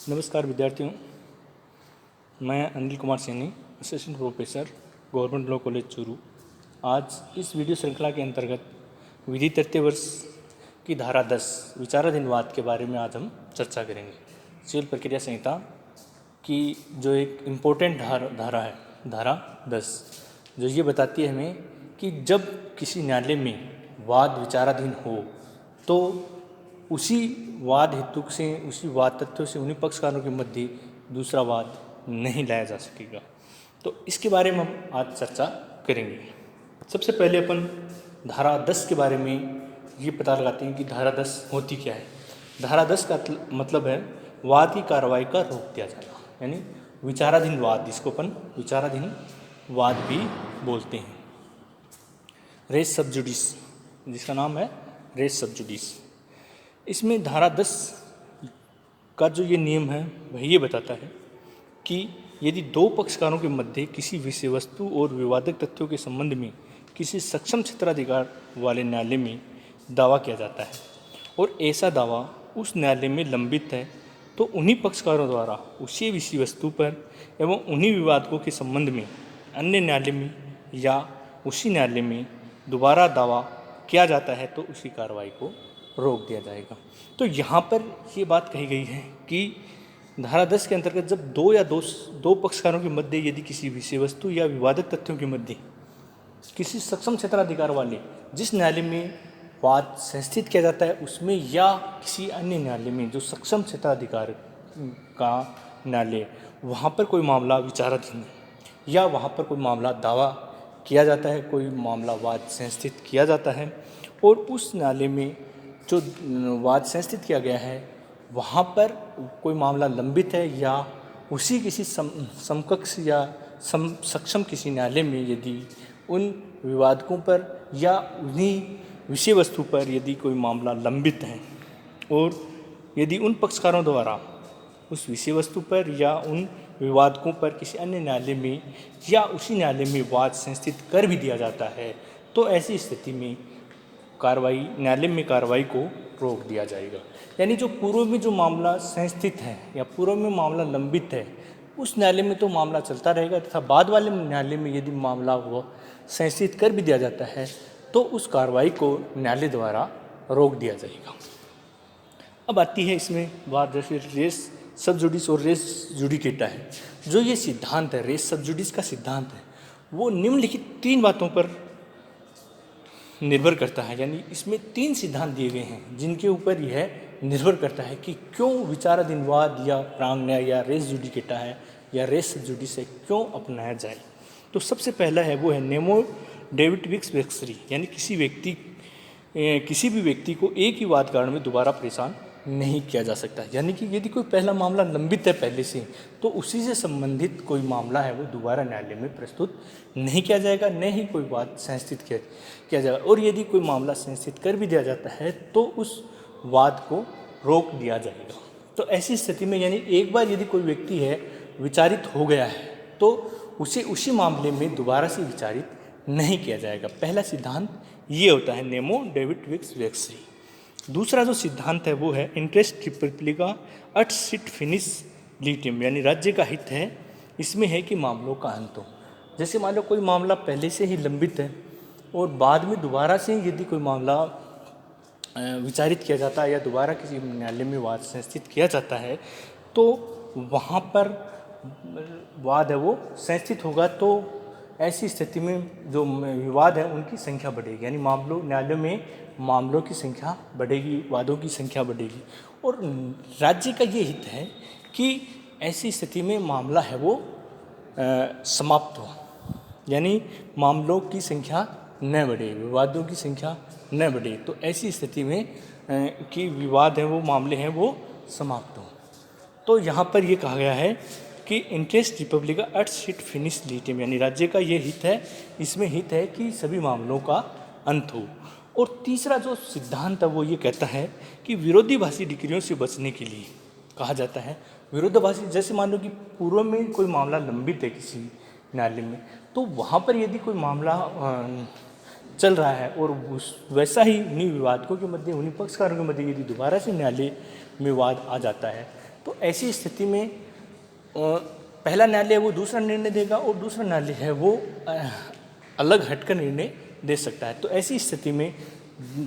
नमस्कार विद्यार्थियों, मैं Anil Kumar Saini, assistant professor, government law college Churu. आज इस वीडियो श्रृंखला के अंतर्गत विधि तृतीय वर्ष की धारा 10 विचाराधीन वाद के बारे में आज हम चर्चा करेंगे। सिविल प्रक्रिया संहिता की जो एक इम्पोर्टेंट धारा है, धारा 10, जो ये बताती है हमें कि जब किसी न्यायालय में वाद विचाराधीन हो तो उसी वाद हेतु से, उसी वाद तथ्यों से उन्हीं पक्षकारों के मध्य दूसरा वाद नहीं लाया जा सकेगा। तो इसके बारे में हम आज चर्चा करेंगे। सबसे पहले अपन धारा 10 के बारे में ये पता लगाते हैं कि धारा 10 होती क्या है। धारा 10 का मतलब है वाद की कार्रवाई का रोक दिया जाना, यानी विचाराधीन वाद, जिसको अपन विचाराधीन वाद भी बोलते हैं। रेस सब जुडिस, जिसका नाम है रेस सब जुडिस। इसमें धारा 10 का जो ये नियम है वह ये बताता है कि यदि दो पक्षकारों के मध्य किसी विषय वस्तु और विवादक तथ्यों के संबंध में किसी सक्षम क्षेत्राधिकार वाले न्यायालय में दावा किया जाता है और ऐसा दावा उस न्यायालय में लंबित है, तो उन्हीं पक्षकारों द्वारा उसी विषय वस्तु पर एवं उन्हीं विवादकों के संबंध में अन्य न्यायालय में या उसी न्यायालय में दोबारा दावा किया जाता है तो उसी कार्रवाई को रोक दिया जाएगा। तो यहाँ पर ये बात कही गई है कि धारा 10 के अंतर्गत जब दो पक्षकारों के मध्य यदि किसी विषय वस्तु या विवादक तथ्यों के मध्य किसी सक्षम क्षेत्राधिकार वाले जिस न्यायालय में वाद संस्थित किया जाता है उसमें या किसी अन्य न्यायालय में जो सक्षम क्षेत्राधिकार का न्यायालय, वहाँ पर कोई मामला विचाराधीन है या वहाँ पर कोई मामला दावा किया जाता है, कोई मामला वाद संस्थित किया जाता है और उस न्यायालय में जो वाद संस्थित किया गया है वहाँ पर कोई मामला लंबित है या उसी किसी समकक्ष या सक्षम किसी न्यायालय में यदि उन विवादकों पर या उन्हीं विषय वस्तु पर यदि कोई मामला लंबित है और यदि उन पक्षकारों द्वारा उस विषय वस्तु पर या उन विवादकों पर किसी अन्य न्यायालय में या उसी न्यायालय में वाद संस्थित कर भी दिया जाता है, तो ऐसी स्थिति में न्यायालय में कार्रवाई को रोक दिया जाएगा। यानी जो पूर्व में जो मामला संस्थित है या पूर्व में मामला लंबित है उस न्यायालय में तो मामला चलता रहेगा, तथा बाद वाले न्यायालय में यदि मामला वो संस्थित कर भी दिया जाता है तो उस कार्रवाई को न्यायालय द्वारा रोक दिया जाएगा। अब आती है इसमें बात जैसे रेस सब जुडिस और रेस जुडिकेटा है। जो ये सिद्धांत है, रेस सब जुडिस का सिद्धांत है, वो निम्नलिखित 3 बातों पर निर्भर करता है। यानी इसमें 3 सिद्धांत दिए गए हैं जिनके ऊपर यह निर्भर करता है कि क्यों विचाराधीन वाद या प्रांग न्याय या रेस जुडिकेटा है या रेस सब जुडिस है क्यों अपनाया जाए। तो सबसे पहला है वो है नेमो डेविड वेक्सरी, यानी किसी भी व्यक्ति को एक ही वाद कारण में दोबारा परेशान नहीं किया जा सकता। यानी कि यदि कोई पहला मामला लंबित है पहले से, तो उसी से संबंधित कोई मामला है वो दोबारा न्यायालय में प्रस्तुत नहीं किया जाएगा, न ही कोई वाद संस्थित किया जाएगा। और यदि कोई मामला संस्थित कर भी दिया जाता है तो उस वाद को रोक दिया जाएगा। तो ऐसी स्थिति में यानी एक बार यदि कोई व्यक्ति है विचारित हो गया है तो उसे उसी मामले में दोबारा से विचारित नहीं किया जाएगा। पहला सिद्धांत ये होता है नेमो डेविड वेक्सरी। दूसरा जो सिद्धांत है वो है इंटरेस्ट रिपब्लिका अट सिट फिनिश लिटिम, यानी राज्य का हित है इसमें है कि मामलों का अंत हो। जैसे मान लो कोई मामला पहले से ही लंबित है और बाद में दोबारा से यदि कोई मामला विचारित किया जाता है या दोबारा किसी न्यायालय में वाद संस्थित किया जाता है तो वहाँ पर वाद है वो संस्थित होगा, तो ऐसी स्थिति में जो विवाद है उनकी संख्या बढ़ेगी, यानी न्यायालयों में मामलों की संख्या बढ़ेगी, वादों की संख्या बढ़ेगी। और राज्य का ये हित है कि ऐसी स्थिति में मामला है वो समाप्त हो, यानी मामलों की संख्या न बढ़े, विवादों की संख्या न बढ़े। तो ऐसी स्थिति में कि विवाद है वो मामले हैं वो समाप्त हो। तो यहाँ पर ये कहा गया है कि इंटरेस्ट रिपब्लिका अट सिट फिनिश लिटिम, यानी राज्य का ये हित है, इसमें हित है कि सभी मामलों का अंत हो। और तीसरा जो सिद्धांत है वो ये कहता है कि विरोधाभासी डिक्रियों से बचने के लिए कहा जाता है। विरोधाभासी जैसे मान लो कि पूर्व में कोई मामला लंबित है किसी न्यायालय में, तो वहाँ पर यदि कोई मामला चल रहा है और वैसा ही उन्हीं विवादकों के मध्य, उन्हीं पक्षकारों के मध्य यदि दोबारा से न्यायालय में वाद आ जाता है तो ऐसी स्थिति में पहला न्यायालय वो दूसरा निर्णय देगा और दूसरा न्यायालय है वो अलग हटकर निर्णय दे सकता है। तो ऐसी स्थिति में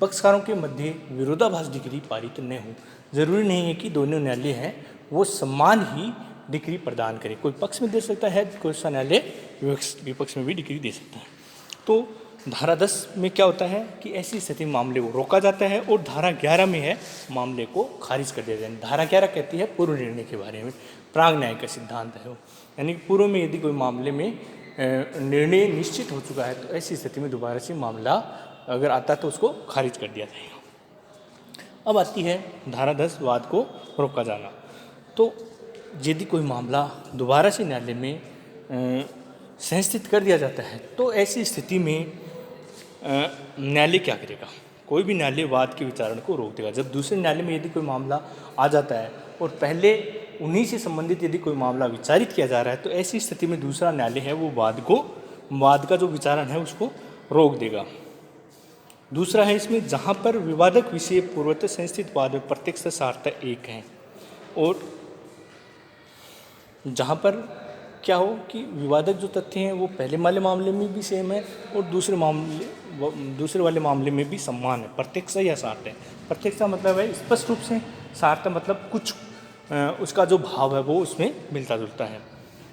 पक्षकारों के मध्य विरोधाभास डिग्री पारित न हो। जरूरी नहीं है कि दोनों न्यायालय हैं वो समान ही डिग्री प्रदान करें, कोई पक्ष में दे सकता है, कोई सा न्यायालय विपक्ष में भी डिग्री दे सकता है। तो धारा 10 में क्या होता है कि ऐसी स्थिति में मामले को रोका जाता है और धारा 11 में है मामले को खारिज कर दिया जाए। धारा 11 कहती है पूर्व निर्णय के बारे में, प्राग न्याय का सिद्धांत है वो, यानी कि पूर्व में यदि कोई मामले में निर्णय निश्चित हो चुका है तो ऐसी स्थिति में दोबारा से मामला अगर आता है तो उसको खारिज कर दिया जाएगा। अब आती है धारा 10 वाद को रोका जाना। तो यदि कोई मामला दोबारा से न्यायालय में संस्थित कर दिया जाता है तो ऐसी स्थिति में न्यायालय क्या करेगा? कोई भी न्यायालय वाद के विचारण को रोक देगा। जब दूसरे न्यायालय में यदि कोई मामला आ जाता है और पहले उन्हीं से संबंधित यदि कोई मामला विचारित किया जा रहा है तो ऐसी स्थिति में दूसरा न्यायालय है वो वाद का जो विचारण है उसको रोक देगा। दूसरा है इसमें जहाँ पर विवादक विषय पूर्वतः संस्थित वाद में प्रत्यक्ष सार्थक एक है, और जहाँ पर क्या हो कि विवादक जो तथ्य हैं वो पहले वाले मामले में भी सेम है और दूसरे वाले मामले में भी समान है। प्रत्यक्ष या सार्थ है। प्रत्यक्ष का मतलब है स्पष्ट रूप से, सार्थ मतलब कुछ उसका जो भाव है वो उसमें मिलता जुलता है।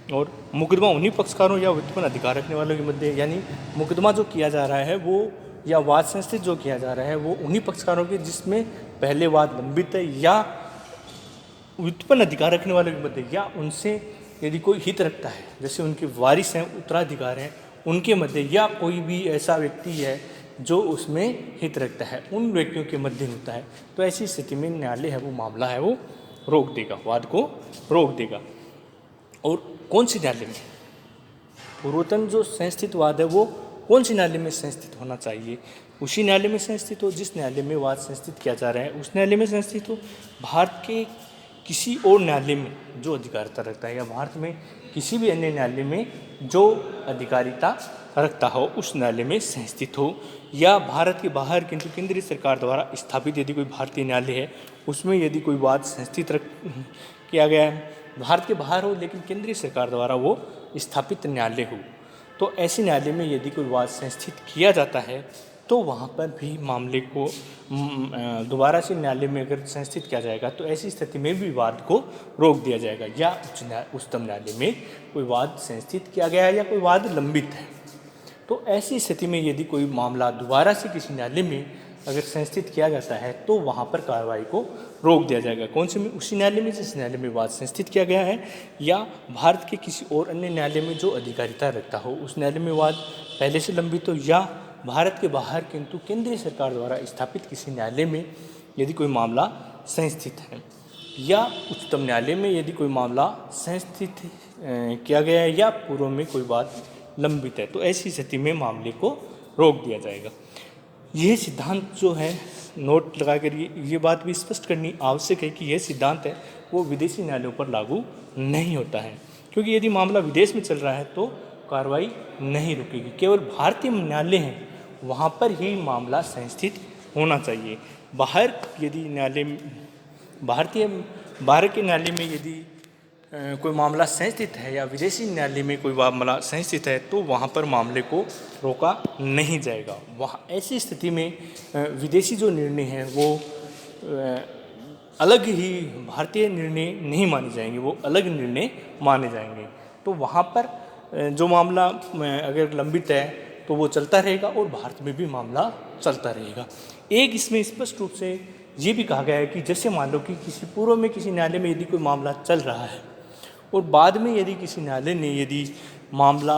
और मुकदमा उन्हीं पक्षकारों या व्युत्पन्न अधिकार रखने वालों के मध्य, यानी मुकदमा जो किया जा रहा है वो या वाद संस्थित जो किया जा रहा है वो उन्हीं पक्षकारों के जिसमें पहले वाद लंबित है या व्युत्पन्न अधिकार रखने वालों के मध्य, या उनसे यदि कोई हित रखता है, जैसे उनके वारिस हैं, उत्तराधिकार हैं, उनके मध्य, या कोई भी ऐसा व्यक्ति है जो उसमें हित रखता है, उन व्यक्तियों के मध्य होता है। तो ऐसी स्थिति में न्यायालय है वो मामला है वो रोक देगा, वाद को रोक देगा। और कौन सी न्यायालय में? पूर्वतन जो संस्थित वाद है वो कौन सी न्यायालय में संस्थित होना चाहिए? उसी न्यायालय में संस्थित हो जिस न्यायालय में वाद संस्थित किया जा रहा है, उस न्यायालय में संस्थित हो। भारत के किसी और न्यायालय में जो अधिकारिता रखता है या भारत में किसी भी अन्य न्यायालय में जो अधिकारिता रखता हो उस न्यायालय में संस्थित हो, या भारत के बाहर किंतु केंद्रीय सरकार द्वारा स्थापित यदि कोई भारतीय न्यायालय है उसमें यदि कोई वाद संस्थित किया गया है, भारत के बाहर हो लेकिन केंद्रीय सरकार द्वारा वो स्थापित न्यायालय हो, तो ऐसे न्यायालय में यदि कोई वाद संस्थित किया जाता है तो वहाँ पर भी मामले को दोबारा से न्यायालय में अगर संस्थित किया जाएगा तो ऐसी स्थिति में भी वाद को रोक दिया जाएगा। या उच्चतम न्यायालय में कोई वाद संस्थित किया गया है या कोई वाद लंबित है, तो ऐसी स्थिति में यदि कोई मामला दोबारा से किसी न्यायालय में अगर संस्थित किया जाता है तो वहाँ पर कार्रवाई को रोक दिया जाएगा। कौन से में? उसी न्यायालय में जिस न्यायालय में वाद संस्थित किया गया है, या भारत के किसी और अन्य न्यायालय में जो अधिकारिता रखता हो उस न्यायालय में वाद पहले से लंबित हो, या भारत के बाहर किंतु केंद्रीय सरकार द्वारा स्थापित किसी न्यायालय में यदि कोई मामला संस्थित है, या उच्चतम न्यायालय में यदि कोई मामला संस्थित किया गया है या पूर्व में कोई वाद लंबित है, तो ऐसी स्थिति में मामले को रोक दिया जाएगा। यह सिद्धांत जो है नोट लगाकर ये बात भी स्पष्ट करनी आवश्यक है कि यह सिद्धांत है वो विदेशी न्यायालयों पर लागू नहीं होता है, क्योंकि यदि मामला विदेश में चल रहा है तो कार्रवाई नहीं रुकेगी। केवल भारतीय न्यायालय हैं वहाँ पर ही मामला संस्थित होना चाहिए। बाहर यदि भारत के न्यायालय में यदि कोई मामला संस्थित है या विदेशी न्यायालय में कोई मामला संस्थित है तो वहाँ पर मामले को रोका नहीं जाएगा। वहाँ ऐसी स्थिति में विदेशी जो निर्णय हैं वो अलग ही भारतीय निर्णय नहीं माने जाएंगे, वो अलग निर्णय माने जाएंगे। तो वहाँ पर जो मामला अगर लंबित है तो वो चलता रहेगा और भारत में भी मामला चलता रहेगा। एक इसमें स्पष्ट रूप से ये भी कहा गया है कि जैसे मान लो कि किसी पूर्व में किसी न्यायालय में यदि कोई मामला चल रहा है और बाद में यदि किसी न्यायालय ने यदि मामला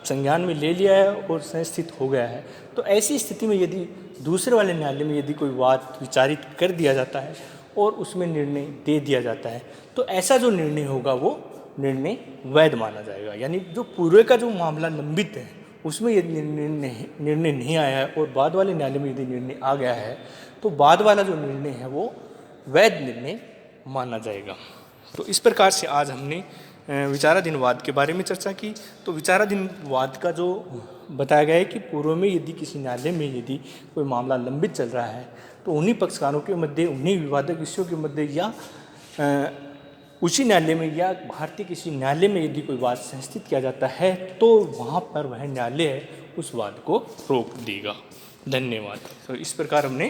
संज्ञान में ले लिया है और संस्थित हो गया है, तो ऐसी स्थिति में यदि दूसरे वाले न्यायालय में यदि कोई वाद विचारित कर दिया जाता है और उसमें निर्णय दे दिया जाता है तो ऐसा जो निर्णय होगा वो निर्णय वैध माना जाएगा। यानी जो पूर्व का जो मामला लंबित है उसमें यदि निर्णय नहीं आया है और बाद वाले न्यायालय में यदि निर्णय आ गया है तो बाद वाला जो निर्णय है वो वैध निर्णय माना जाएगा। तो इस प्रकार से आज हमने विचाराधीन वाद के बारे में चर्चा की। तो विचाराधीन वाद का जो बताया गया है कि पूर्व में यदि किसी न्यायालय में यदि कोई मामला लंबित चल रहा है तो उन्हीं पक्षकारों के मध्य, उन्हीं विवादक विषयों के मध्य या उसी न्यायालय में या भारतीय किसी न्यायालय में यदि कोई वाद संस्थित किया जाता है तो वहाँ पर वह न्यायालय उस वाद को रोक देगा। धन्यवाद। तो इस प्रकार हमने